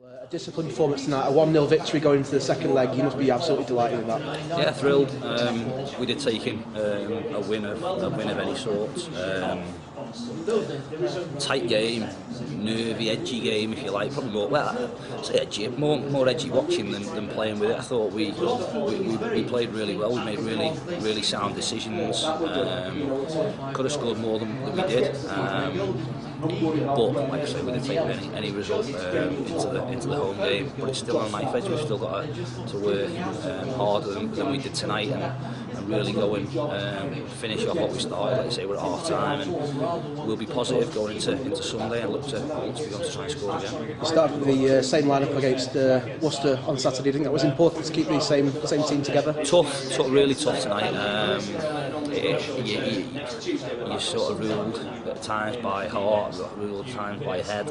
A disciplined performance tonight, a 1-0 victory going into the second leg. You must be absolutely delighted with that. Yeah, thrilled. We did take in a win of any sort. Tight game, nervy, edgy game, if you like. Probably more, well, say edgy, more edgy watching than playing with it. I thought we played really well. We made really sound decisions. Could have scored more than we did. But like I say, we didn't take any result into the home game. But it's still on a knife edge. We've still got to work harder than we did tonight and really go and finish off what we started. Like I say, we're at half time and we'll be positive going into Sunday and look to be able to try and score again. You started with the same lineup against Worcester on Saturday. I think that was important to keep the same team together. Tough, really tough tonight. You're sort of ruled at times by heart, ruled at times by head.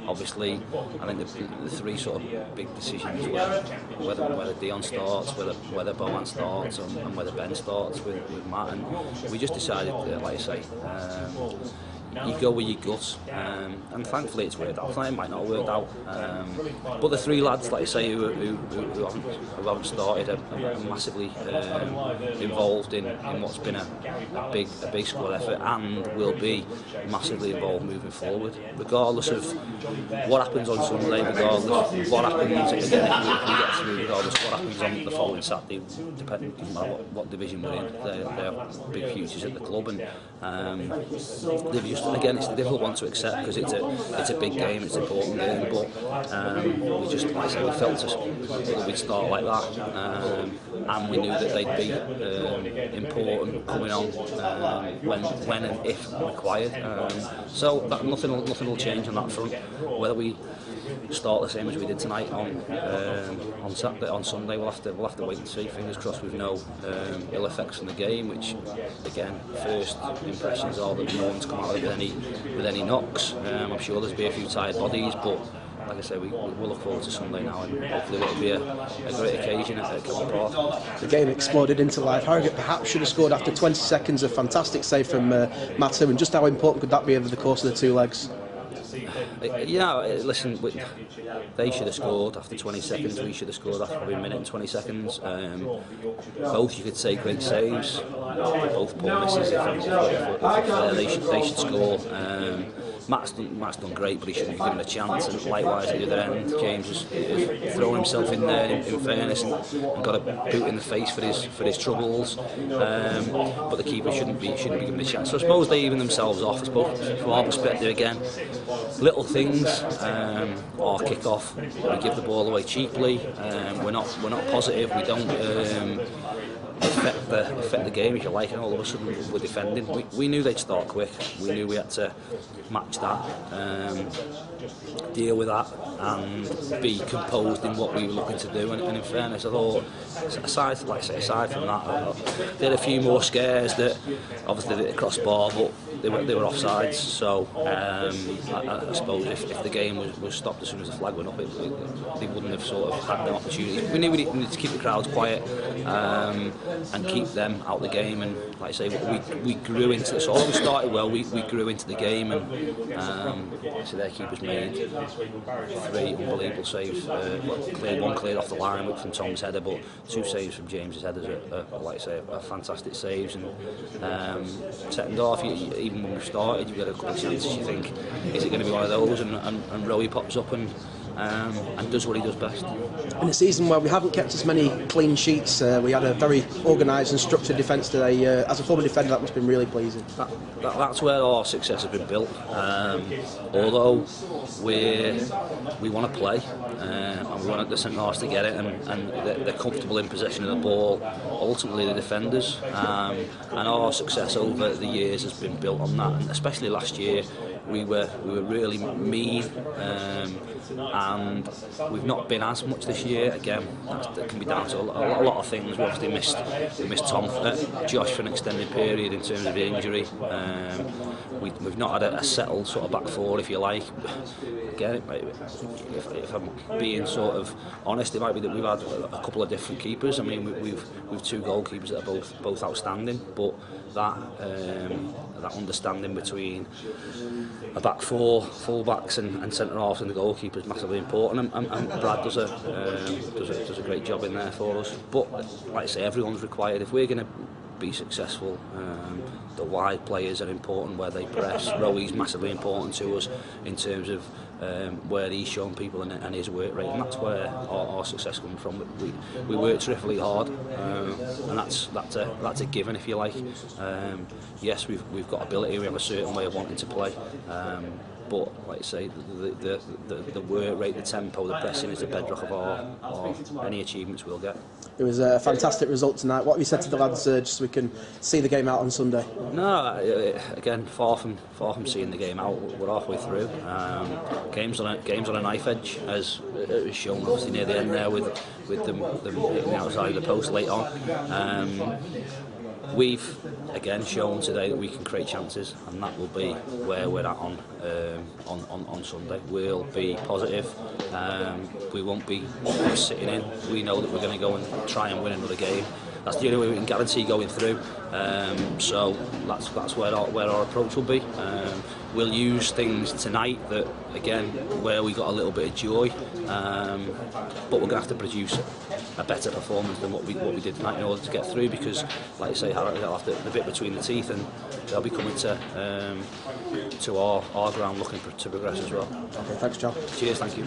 Obviously, I think the three sort of big decisions were whether Dion starts, whether Bowen starts, and whether Ben starts with Matt. And we just decided, like I say, you go with your gut, and thankfully it's worked out. Tonight it might not have worked out, but the three lads, like I say, who haven't started are massively involved in what's been a big squad effort, and will be massively involved moving forward, regardless of what happens on Sunday, regardless of what happens again if we get through, regardless of what happens on the following Saturday, depending on what division we're in. They have big futures at the club, and they've just, again, it's a difficult one to accept because it's a big game, it's an important game, but we just, like I say, we felt that we'd start like that, and we knew that they'd be important coming on when and if required. So that nothing will change on that front. Whether we start the same as we did tonight on Saturday, on Sunday, we'll have to wait and see. Fingers crossed with no ill effects from the game, which again, first impressions are that no one's come out of it with any knocks. I'm sure there'll be a few tired bodies, but like I say, we'll look forward to Sunday now, and hopefully it'll be a great occasion at Challinor Park. The game exploded into life. Harrogate perhaps should have scored after 20 seconds. A fantastic save from Matthew, and just how important could that be over the course of the two legs? Yeah, listen, they should have scored after 20 seconds, we should have scored after probably a minute and 20 seconds. Both, you could say, great saves, both poor misses. If they should score. Matt's done great, but he shouldn't have given a chance. And likewise at the other end, James has thrown himself in there in fairness and got a boot in the face for his troubles. But the keeper shouldn't be given a chance. So I suppose they even themselves off. I suppose from our perspective again, little things. Our kick-off, we give the ball away cheaply. We're not positive. We don't affect the game, if you like, and all of a sudden we're defending. We knew they'd start quick. We knew we had to match that, deal with that, and be composed in what we were looking to do. And in fairness, I thought, aside from that, they had a few more scares that obviously they crossed bar, but they were offsides. So I suppose if the game was stopped as soon as the flag went up, they wouldn't have sort of had the opportunity. We knew we needed to keep the crowds quiet and keep them out of the game. And like I say, we grew into it. So although we started well, we grew into the game, and so their keepers made 3 unbelievable saves. One cleared off the line from Tom's header, but 2 saves from James's headers are like I say, are fantastic saves. And second half, even when we started, you get a couple of chances. You think, is it going to be one of those? And Rowie pops up and does what he does best. In a season where we haven't kept as many clean sheets, we had a very organised and structured defence today. As a former defender, that must have been really pleasing. That's where our success has been built. Although we want to play, and we want the centre halves to get it, and they're comfortable in possession of the ball. Ultimately, the defenders, and our success over the years has been built on that. And especially last year, we were really mean, and we've not been as much this year. Again, that can be down to a lot of things. We obviously missed Josh for an extended period in terms of injury. We've not had a settled sort of back four, if you like. Again, if I'm being sort of honest, it might be that we've had a couple of different keepers. I mean, we've 2 goalkeepers that are both outstanding, but that understanding between a back four, full-backs and centre-halves and the goalkeeper is massively important, and Brad does a great job in there for us. But like I say, everyone's required. If we're going to be successful, the wide players are important where they press. Rowy's massively important to us in terms of where he's shown people and his work rate, and that's where our success comes from. We work terrifically hard, and that's a given, if you like. Yes, we've got ability, we have a certain way of wanting to play, but like I say, the work rate, the tempo, the pressing is the bedrock of our any achievements we'll get. It was a fantastic result tonight. What have you said to the lads just so we can see the game out on Sunday? No, again, far from seeing the game out. We're halfway through. Games on a knife edge, as it was shown obviously near the end there with them hitting the outside of the post late on. We've again shown today that we can create chances, and that will be where we're at on Sunday. We'll be positive. We won't be sitting in. We know that we're going to go and try and win another game. That's the only way we can guarantee going through. So that's where our approach will be. We'll use things tonight that, again, where we got a little bit of joy, but we're going to have to produce a better performance than what we did tonight in order to get through, because, like I say, Harrogate will have the bit between the teeth, and they'll be coming to our ground looking to progress as well. Okay, thanks, John. Cheers, thank you.